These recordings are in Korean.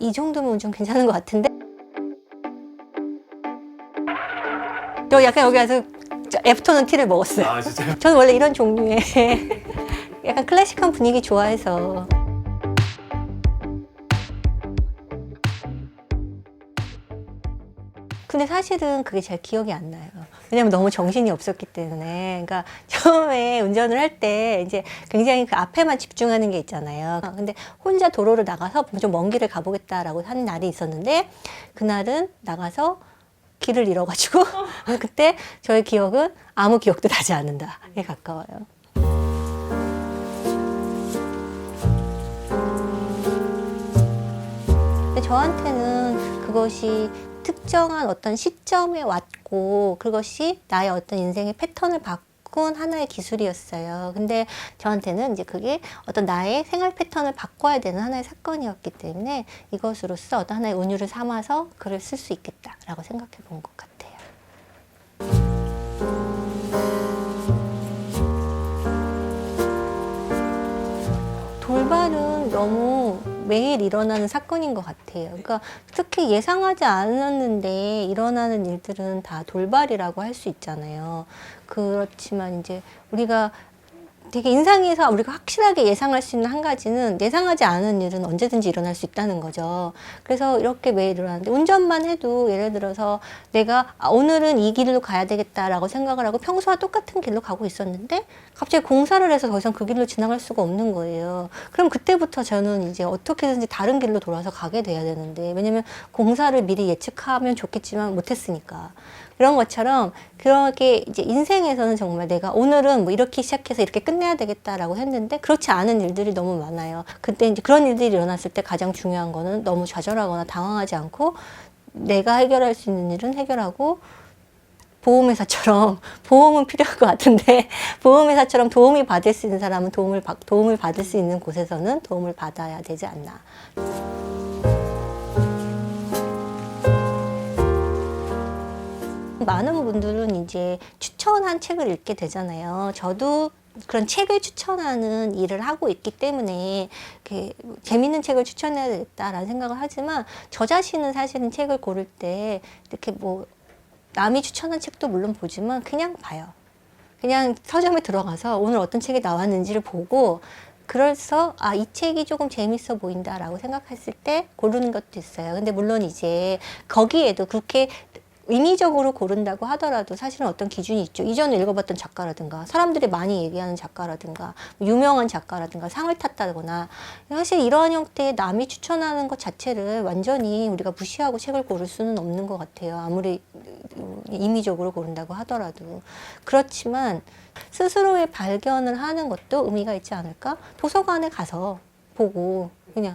이 정도면 좀 괜찮은 것 같은데. 저 약간 여기 와서 애프터눈 티를 먹었어요. 아 진짜요? 저는 원래 이런 종류의 약간 클래식한 분위기 좋아해서. 근데 사실은 그게 잘 기억이 안 나요. 왜냐면 너무 정신이 없었기 때문에. 그러니까 처음에 운전을 할 때 이제 굉장히 그 앞에만 집중하는 게 있잖아요. 근데 혼자 도로를 나가서 좀 먼 길을 가보겠다라고 한 날이 있었는데, 그날은 나가서 길을 잃어가지고 그때 저의 기억은 아무 기억도 나지 않는다에 가까워요. 근데 저한테는 그것이 특정한 어떤 시점에 왔고, 그것이 나의 어떤 인생의 패턴을 바꾼 하나의 기술이었어요. 근데 저한테는 이제 그게 어떤 나의 생활 패턴을 바꿔야 되는 하나의 사건이었기 때문에 이것으로서 어떤 하나의 은유를 삼아서 글을 쓸 수 있겠다라고 생각해 본 것 같아요. 돌발은 너무 매일 일어나는 사건인 것 같아요. 그러니까 특히 예상하지 않았는데 일어나는 일들은 다 돌발이라고 할 수 있잖아요. 그렇지만 이제 우리가 되게 인상에서 우리가 확실하게 예상할 수 있는 한 가지는, 예상하지 않은 일은 언제든지 일어날 수 있다는 거죠. 그래서 이렇게 매일 일어나는데, 운전만 해도 예를 들어서 내가 오늘은 이 길로 가야 되겠다라고 생각을 하고 평소와 똑같은 길로 가고 있었는데 갑자기 공사를 해서 더 이상 그 길로 지나갈 수가 없는 거예요. 그럼 그때부터 저는 이제 어떻게든지 다른 길로 돌아서 가게 돼야 되는데, 왜냐면 공사를 미리 예측하면 좋겠지만 못했으니까. 그런 것처럼 그렇게 이제 인생에서는 정말 내가 오늘은 뭐 이렇게 시작해서 이렇게 끝내야 되겠다라고 했는데 그렇지 않은 일들이 너무 많아요. 그때 이제 그런 일들이 일어났을 때 가장 중요한 거는 너무 좌절하거나 당황하지 않고 내가 해결할 수 있는 일은 해결하고, 보험회사처럼 보험은 필요할 것 같은데 보험회사처럼 도움이 받을 수 있는 사람은 도움을 받을 수 있는 곳에서는 도움을 받아야 되지 않나. 많은 분들은 이제 추천한 책을 읽게 되잖아요. 저도 그런 책을 추천하는 일을 하고 있기 때문에 이렇게 재밌는 책을 추천해야 겠다라는 생각을 하지만, 저 자신은 사실은 책을 고를 때 이렇게 뭐 남이 추천한 책도 물론 보지만 그냥 봐요. 그냥 서점에 들어가서 오늘 어떤 책이 나왔는지를 보고, 그래서 이 책이 조금 재밌어 보인다라고 생각했을 때 고르는 것도 있어요. 근데 물론 이제 거기에도 그렇게 인위적으로 고른다고 하더라도 사실은 어떤 기준이 있죠. 이전에 읽어봤던 작가라든가 사람들이 많이 얘기하는 작가라든가 유명한 작가라든가 상을 탔다거나, 사실 이러한 형태의 남이 추천하는 것 자체를 완전히 우리가 무시하고 책을 고를 수는 없는 것 같아요. 아무리 임의적으로 고른다고 하더라도. 그렇지만 스스로의 발견을 하는 것도 의미가 있지 않을까? 도서관에 가서 보고 그냥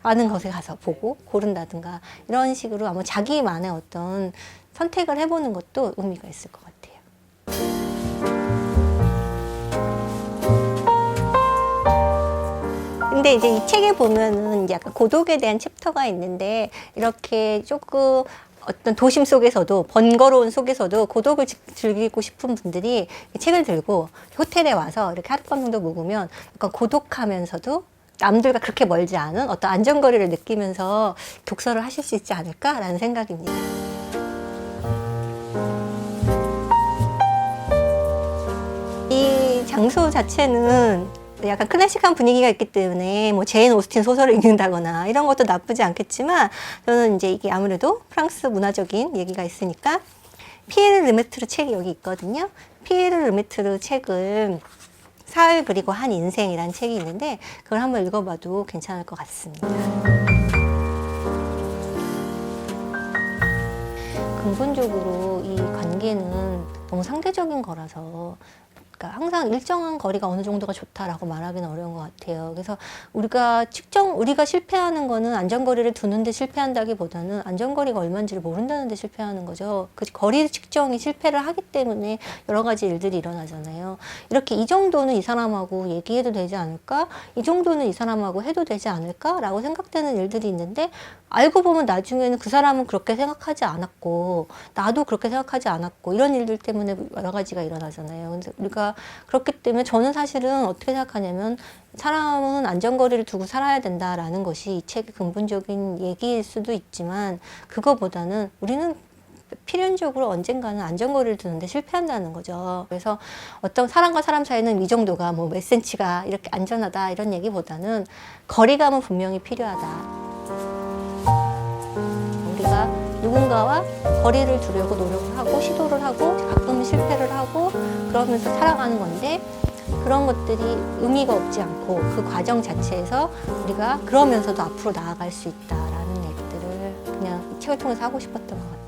많은 곳에 가서 보고 고른다든가 이런 식으로 아마 자기만의 어떤 선택을 해보는 것도 의미가 있을 것 같아요. 근데 이제 이 책에 보면은 약간 고독에 대한 챕터가 있는데, 이렇게 조금 어떤 도심 속에서도, 번거로운 속에서도 고독을 즐기고 싶은 분들이 이 책을 들고 호텔에 와서 이렇게 하룻밤 정도 묵으면 약간 고독하면서도 남들과 그렇게 멀지 않은 어떤 안전거리를 느끼면서 독서를 하실 수 있지 않을까라는 생각입니다. 이 장소 자체는 약간 클래식한 분위기가 있기 때문에 뭐 제인 오스틴 소설을 읽는다거나 이런 것도 나쁘지 않겠지만, 저는 이제 이게 아무래도 프랑스 문화적인 얘기가 있으니까 피에르 르메트르 책이 여기 있거든요. 피에르 르메트르 책을 사흘 그리고 한 인생이라는 책이 있는데 그걸 한번 읽어봐도 괜찮을 것 같습니다. 근본적으로 이 관계는 너무 상대적인 거라서, 그러니까 항상 일정한 거리가 어느 정도가 좋다라고 말하기는 어려운 것 같아요. 그래서 우리가 실패하는 거는 안전거리를 두는데 실패한다기보다는 안전거리가 얼마인지를 모른다는 데 실패하는 거죠. 그 거리 측정이 실패를 하기 때문에 여러 가지 일들이 일어나잖아요. 이렇게 이 정도는 이 사람하고 얘기해도 되지 않을까? 이 정도는 이 사람하고 해도 되지 않을까? 라고 생각되는 일들이 있는데, 알고 보면 나중에는 그 사람은 그렇게 생각하지 않았고 나도 그렇게 생각하지 않았고, 이런 일들 때문에 여러 가지가 일어나잖아요. 그래서 우리가 그러니까 그렇기 때문에 저는 사실은 어떻게 생각하냐면 사람은 안전거리를 두고 살아야 된다라는 것이 이 책의 근본적인 얘기일 수도 있지만 그거보다는 우리는 필연적으로 언젠가는 안전거리를 두는데 실패한다는 거죠. 그래서 어떤 사람과 사람 사이는 이 정도가 뭐 몇 센치가 이렇게 안전하다 이런 얘기보다는 거리감은 분명히 필요하다. 우리가 누군가와 거리를 두려고 노력을 하고 시도를 하고 가끔은 실패를 하고 그러면서 살아가는 건데 그런 것들이 의미가 없지 않고 그 과정 자체에서 우리가 그러면서도 앞으로 나아갈 수 있다라는 얘기들을 그냥 이 책을 통해서 하고 싶었던 것 같아요.